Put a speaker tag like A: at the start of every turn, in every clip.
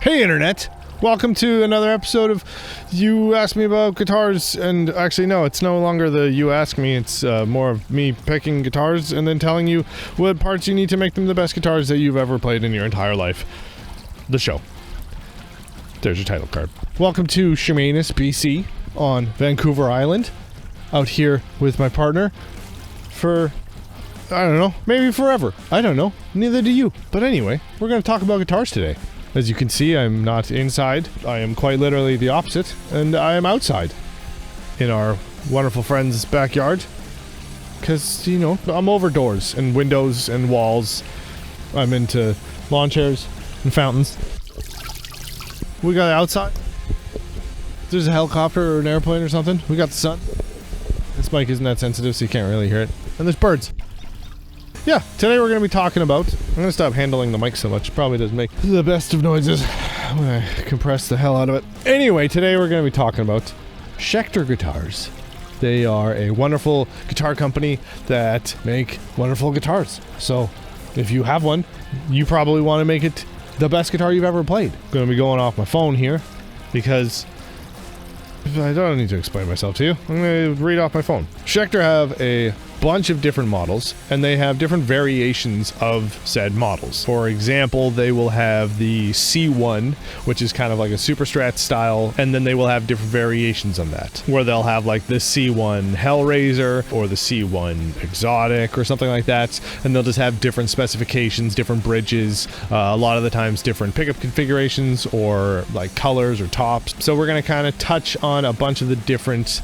A: Hey Internet! Welcome to another episode of You Ask Me About Guitars, and actually no, it's no longer the You Ask Me, it's more of me picking guitars and then telling you what parts you need to make them the best guitars that you've ever played in your entire life. The show. There's your title card. Welcome to Chemainus, BC, on Vancouver Island, out here with my partner for, I don't know, maybe forever. I don't know, neither do you. But anyway, we're going to talk about guitars today. As you can see, I'm not inside. I am quite literally the opposite, and I am outside in our wonderful friend's backyard. Because, you know, I'm over doors and windows and walls. I'm into lawn chairs and fountains. We got outside. There's a helicopter or an airplane or something. We got the sun. This mic isn't that sensitive, so you can't really hear it. And there's birds. Yeah, today we're going to be talking about... I'm going to stop handling the mic so much. It probably doesn't make the best of noises when I compress the hell out of it. Anyway, today we're going to be talking about Schecter guitars. They are a wonderful guitar company that make wonderful guitars. So, if you have one, you probably want to make it the best guitar you've ever played. I'm going to be going off my phone here because... I don't need to explain myself to you. I'm going to read off my phone. Schecter have a bunch of different models, and they have different variations of said models. For example, they will have the C1, which is kind of like a super strat style, and then they will have different variations on that, where they'll have like the C1 Hellraiser or the C1 Exotic or something like that, and they'll just have different specifications, different bridges, a lot of the times different pickup configurations or like colors or tops. So we're going to kind of touch on a bunch of the different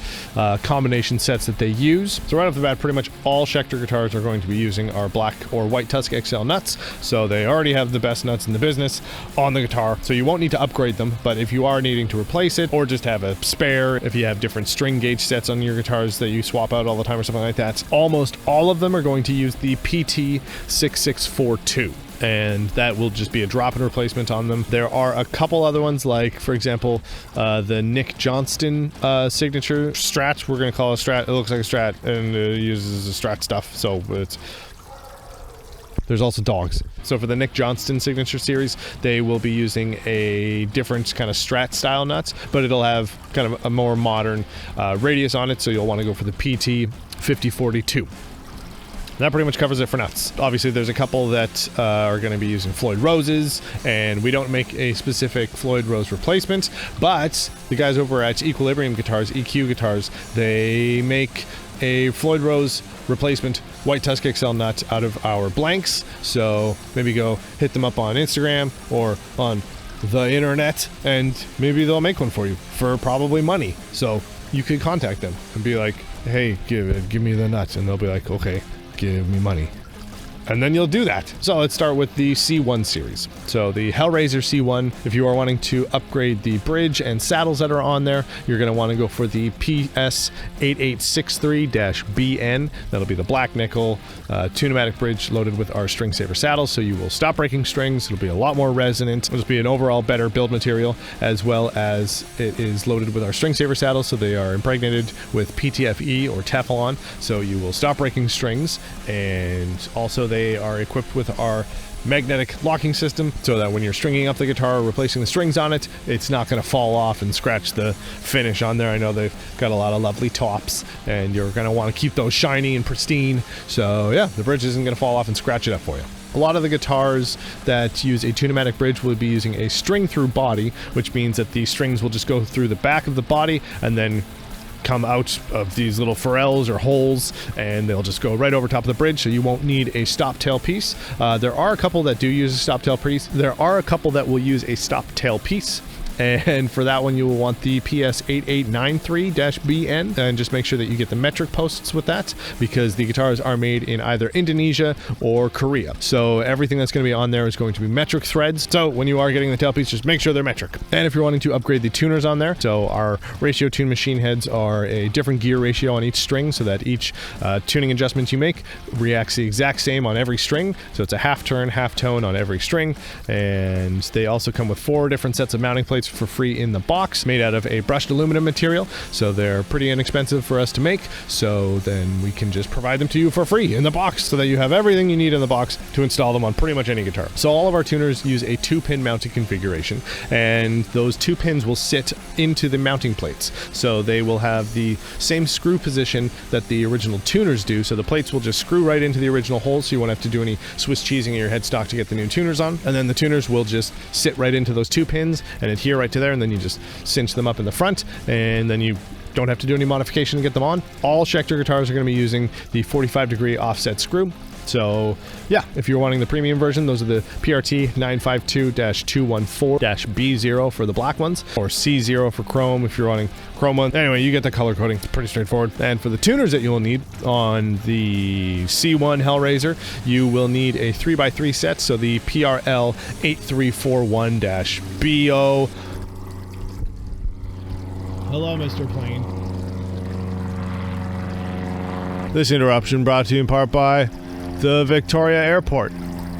A: combination sets that they use. So right off the bat, pretty much all Schecter guitars are going to be using our black or white Tusk XL nuts, so they already have the best nuts in the business on the guitar, so you won't need to upgrade them. But if you are needing to replace it or just have a spare, if you have different string gauge sets on your guitars that you swap out all the time or something like that, almost all of them are going to use the PT6642. And that will just be a drop-in replacement on them. There are a couple other ones, like, for example, the Nick Johnston signature Strat. We're going to call it a Strat. It looks like a Strat, and it uses a Strat stuff, so it's... There's also dogs. So for the Nick Johnston signature series, they will be using a different kind of Strat style nuts, but it'll have kind of a more modern radius on it, so you'll want to go for the PT5042. That pretty much covers it for nuts. Obviously, there's a couple that are going to be using Floyd Roses, and we don't make a specific Floyd Rose replacement, but the guys over at Equilibrium Guitars, EQ Guitars, they make a Floyd Rose replacement white Tusk XL nut out of our blanks, so maybe go hit them up on Instagram or on the internet, and maybe they'll make one for you for probably money. So you could contact them and be like, hey, give me the nuts, and they'll be like, okay, give me money. And then you'll do that. So let's start with the C1 series. So the Hellraiser C1, if you are wanting to upgrade the bridge and saddles that are on there, you're going to want to go for the PS8863-BN. That'll be the black nickel tunematic bridge loaded with our string saver saddles, so you will stop breaking strings. It'll be a lot more resonant. It'll just be an overall better build material, as well as it is loaded with our string saver saddles, so they are impregnated with PTFE or Teflon, so you will stop breaking strings. And also they are equipped with our magnetic locking system, so that when you're stringing up the guitar or replacing the strings on it, it's not going to fall off and scratch the finish on there. I know they've got a lot of lovely tops, and you're going to want to keep those shiny and pristine. So yeah, the bridge isn't going to fall off and scratch it up for you. A lot of the guitars that use a tunematic bridge will be using a string-through body, which means that the strings will just go through the back of the body and then come out of these little ferrules or holes, and they'll just go right over top of the bridge, so you won't need a stop tail piece. There are a couple that do use a stop tail piece. There are a couple that will use a stop tail piece. And for that one, you will want the PS8893-BN, and just make sure that you get the metric posts with that, because the guitars are made in either Indonesia or Korea. So everything that's going to be on there is going to be metric threads. So when you are getting the tailpiece, just make sure they're metric. And if you're wanting to upgrade the tuners on there, so our ratio tune machine heads are a different gear ratio on each string, so that each tuning adjustment you make reacts the exact same on every string. So it's a half turn, half tone on every string. And they also come with 4 different sets of mounting plates for free in the box, made out of a brushed aluminum material, so they're pretty inexpensive for us to make, so then we can just provide them to you for free in the box so that you have everything you need in the box to install them on pretty much any guitar. So all of our tuners use a 2-pin mounting configuration, and those 2 pins will sit into the mounting plates. So they will have the same screw position that the original tuners do, so the plates will just screw right into the original hole, so you won't have to do any Swiss cheesing in your headstock to get the new tuners on, and then the tuners will just sit right into those 2 pins and adhere right to there, and then you just cinch them up in the front, and then you don't have to do any modification to get them on. All Schecter guitars are going to be using the 45-degree offset screw. So yeah, if you're wanting the premium version, those are the PRT 952-214-B0 for the black ones, or C0 for chrome if you're wanting chrome ones. Anyway, you get the color coding. It's pretty straightforward. And for the tuners that you'll need on the C1 Hellraiser, you will need a 3x3 set, so the PRL 8341-BO. Hello, Mr. Plane. This interruption brought to you in part by the Victoria Airport.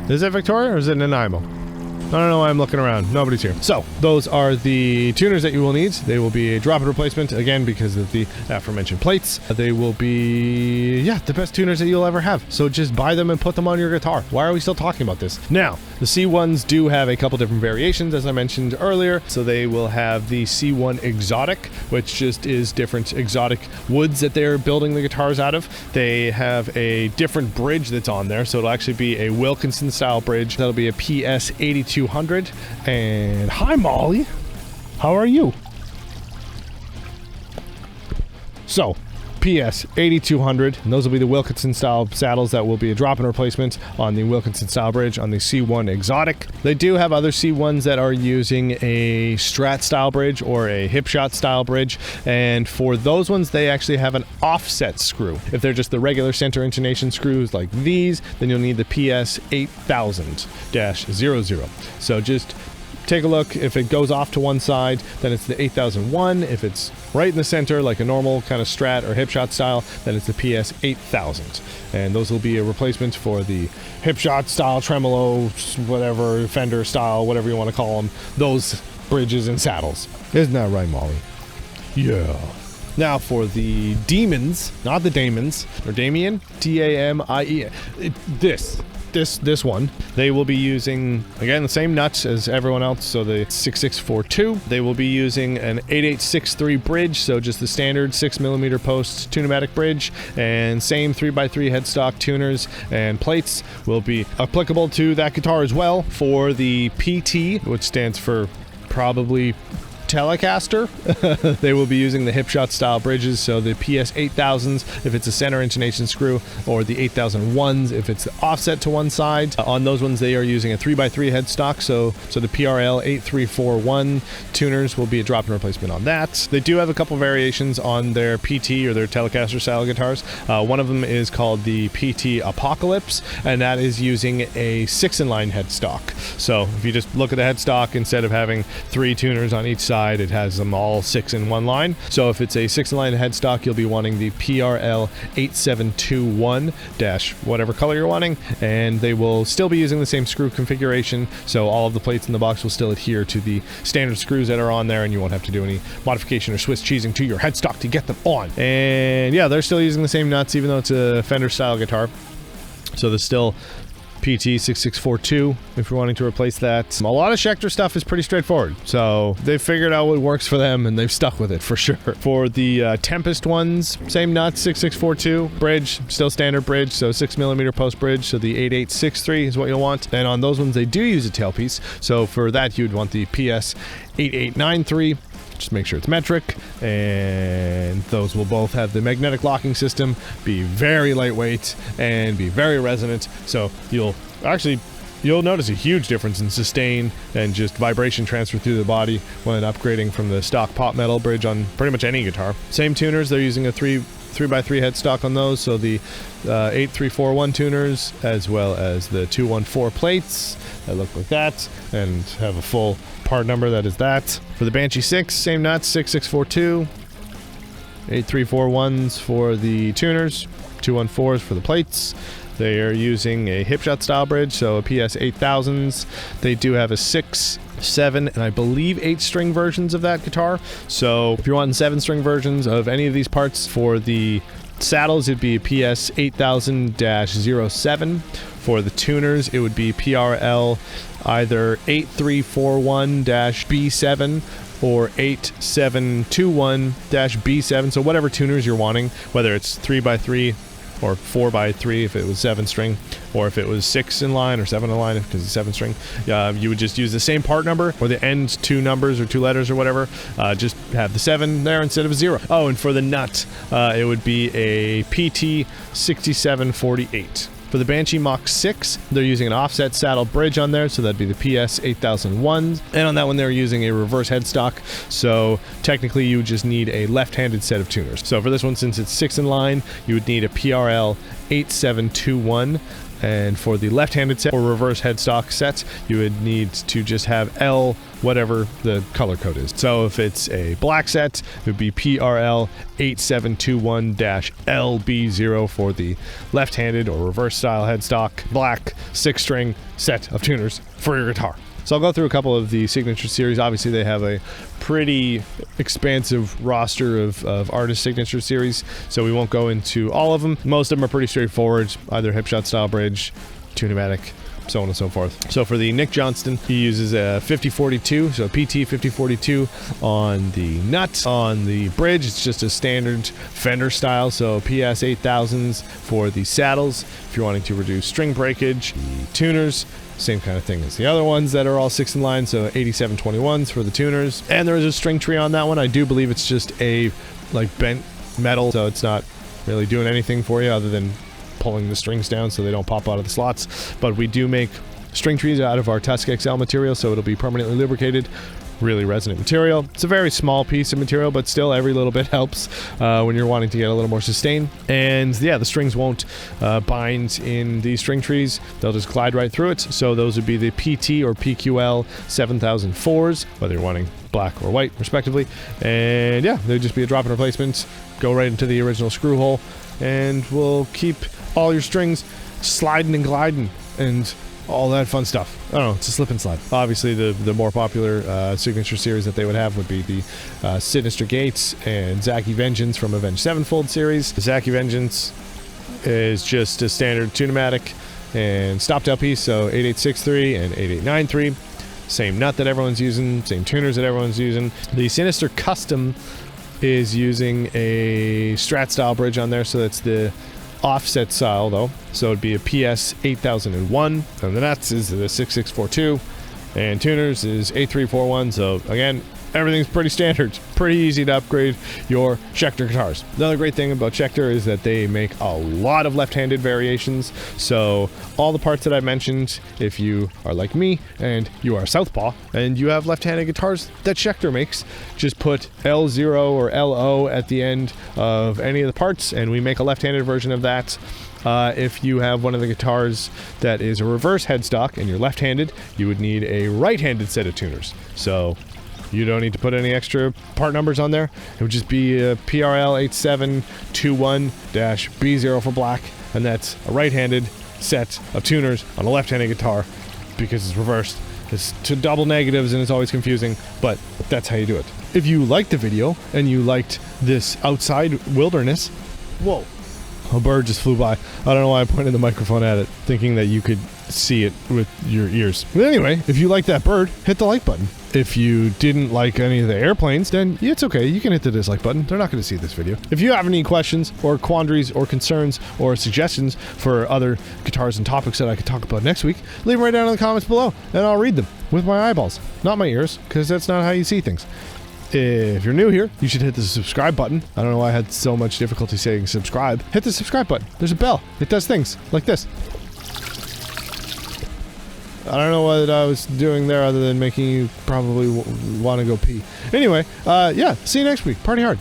A: Is it Victoria or is it Nanaimo? I don't know why I'm looking around. Nobody's here. So, those are the tuners that you will need. They will be a drop-in replacement, again, because of the aforementioned plates. They will be, yeah, the best tuners that you'll ever have. So just buy them and put them on your guitar. Why are we still talking about this? Now, the C1s do have a couple different variations, as I mentioned earlier. So they will have the C1 Exotic, which just is different exotic woods that they're building the guitars out of. They have a different bridge that's on there. So it'll actually be a Wilkinson-style bridge. That'll be a PS 8200. And hi, Molly. How are you? So, PS 8200, and those will be the Wilkinson style saddles that will be a drop-in replacement on the Wilkinson style bridge on the C1 Exotic. They do have other C1s that are using a Strat style bridge or a Hipshot style bridge, and for those ones they actually have an offset screw. If they're just the regular center intonation screws like these, then you'll need the PS 8000-00. So just take a look. If it goes off to one side, then it's the 8001. If it's right in the center, like a normal kind of Strat or Hipshot style, then it's the PS 8000. And those will be a replacement for the Hipshot style, tremolo, whatever, Fender style, whatever you want to call them, those bridges and saddles. Isn't that right, Molly? Yeah. Now for the Demons, not the Damons, or Damien, D-A-M-I-E. This one, they will be using, again, the same nuts as everyone else, so the 6642. They will be using an 8863 bridge, so just the standard 6mm post tunematic bridge, and same 3x3 headstock tuners and plates will be applicable to that guitar as well. For the PT, which stands for probably Telecaster, they will be using the Hipshot style bridges, so the PS 8000s if it's a center intonation screw, or the 8001s if it's the offset to one side. On those ones they are using a 3x3 headstock, so the PRL 8341 tuners will be a drop-in replacement on that. They do have a couple variations on their PT or their Telecaster style guitars. One of them is called the PT Apocalypse, and that is using a 6-in-line headstock. So if you just look at the headstock, instead of having 3 tuners on each side, it has them all 6 in one line. So if it's a 6-in-line headstock, you'll be wanting the PRL 8721 whatever color you're wanting, and they will still be using the same screw configuration, so all of the plates in the box will still adhere to the standard screws that are on there, and you won't have to do any modification or Swiss cheesing to your headstock to get them on. And yeah, they're still using the same nuts, even though it's a Fender style guitar. So there's still PT 6642 if you're wanting to replace that. A lot of Schecter stuff is pretty straightforward, so they've figured out what works for them and they've stuck with it for sure. For the Tempest ones, same nuts, 6642 bridge, still standard bridge, so 6mm post bridge, so the 8863 is what you'll want. And on those ones they do use a tailpiece, so for that you'd want the PS 8893. Just make sure it's metric, and those will both have the magnetic locking system, be very lightweight and be very resonant, so you'll notice a huge difference in sustain and just vibration transfer through the body when upgrading from the stock pot metal bridge on pretty much any guitar. Same tuners, they're using a 3x3 headstock on those, so the 8341 tuners as well as the 214 plates that look like that and have a full part number that is that. For the Banshee 6, same nuts, 6642, 8341s for the tuners, 214s for the plates. They are using a hipshot style bridge, so a PS 8000s. They do have a 6, 7, and I believe 8 string versions of that guitar. So if you're wanting 7 string versions of any of these parts for the saddles, it'd be a PS 8000-07. For the tuners, it would be PRL either 8341-B7 or 8721-B7. So whatever tuners you're wanting, whether it's 3x3 or 4x3 if it was 7 string, or if it was 6 in line or 7 in line because it's 7 string, you would just use the same part number or the end 2 numbers or 2 letters or whatever. Just have the 7 there instead of a 0. Oh, and for the nut, it would be a PT 6748. For the Banshee Mach 6, they're using an offset saddle bridge on there, so that'd be the PS 8001. And on that one, they're using a reverse headstock, so technically you would just need a left-handed set of tuners. So for this one, since it's 6 in line, you would need a PRL 8721. And for the left-handed set or reverse headstock sets, you would need to just have L, whatever the color code is. So if it's a black set, it would be PRL 8721-LB0 for the left-handed or reverse style headstock, black 6-string set of tuners for your guitar. So I'll go through a couple of the signature series. Obviously, they have a pretty expansive roster of artist signature series, so we won't go into all of them. Most of them are pretty straightforward, either hipshot style bridge, tune-o-matic, so on and so forth. So for the Nick Johnston, he uses a 5042, so a PT 5042 on the nut. On the bridge, it's just a standard Fender style, so PS 8000s for the saddles. If you're wanting to reduce string breakage, the tuners, same kind of thing as the other ones that are all 6 in line, so 8721s for the tuners. And there is a string tree on that one. I do believe it's just a like bent metal, so it's not really doing anything for you other than pulling the strings down so they don't pop out of the slots. But we do make string trees out of our Tusk XL material, so it'll be permanently lubricated. Really resonant material. It's a very small piece of material, but still every little bit helps when you're wanting to get a little more sustain. And yeah, the strings won't bind in these string trees. They'll just glide right through it. So those would be the PT or PQL 7004s, whether you're wanting black or white respectively. And yeah, they'd just be a drop-in replacement. Go right into the original screw hole and we'll keep all your strings sliding and gliding and all that fun stuff. I don't know, it's a slip and slide. Obviously, the more popular signature series that they would have would be the Sinister Gates and Zacky Vengeance from Avenged Sevenfold series. The Zacky Vengeance is just a standard tune-o-matic and stop-tail piece, so 8863 and 8893. Same nut that everyone's using, same tuners that everyone's using. The Sinister Custom is using a Strat-style bridge on there, so that's the offset style though, so it'd be a PS 8001, and the nuts is the 6642, and tuners is 8341. So again, everything's pretty standard, pretty easy to upgrade your Schecter guitars. Another great thing about Schecter is that they make a lot of left-handed variations, so all the parts that I mentioned, if you are like me and you are southpaw and you have left-handed guitars that Schecter makes, just put L0 or LO at the end of any of the parts and we make a left-handed version of that. If you have one of the guitars that is a reverse headstock and you're left-handed, you would need a right-handed set of tuners. So you don't need to put any extra part numbers on there. It would just be a PRL 8721-B0 for black, and that's a right-handed set of tuners on a left-handed guitar because it's reversed. It's to double negatives and it's always confusing, but that's how you do it. If you liked the video and you liked this outside wilderness, whoa, a bird just flew by. I don't know why I pointed the microphone at it, thinking that you could see it with your ears. But anyway, if you like that bird, hit the like button. If you didn't like any of the airplanes, then it's okay. You can hit the dislike button. They're not going to see this video. If you have any questions or quandaries or concerns or suggestions for other guitars and topics that I could talk about next week, leave them right down in the comments below, and I'll read them with my eyeballs, not my ears, because that's not how you see things. If you're new here, you should hit the subscribe button. I don't know why I had so much difficulty saying subscribe. Hit the subscribe button. There's a bell. It does things like this. I don't know what I was doing there other than making you probably want to go pee. Anyway, yeah, see you next week. Party hard.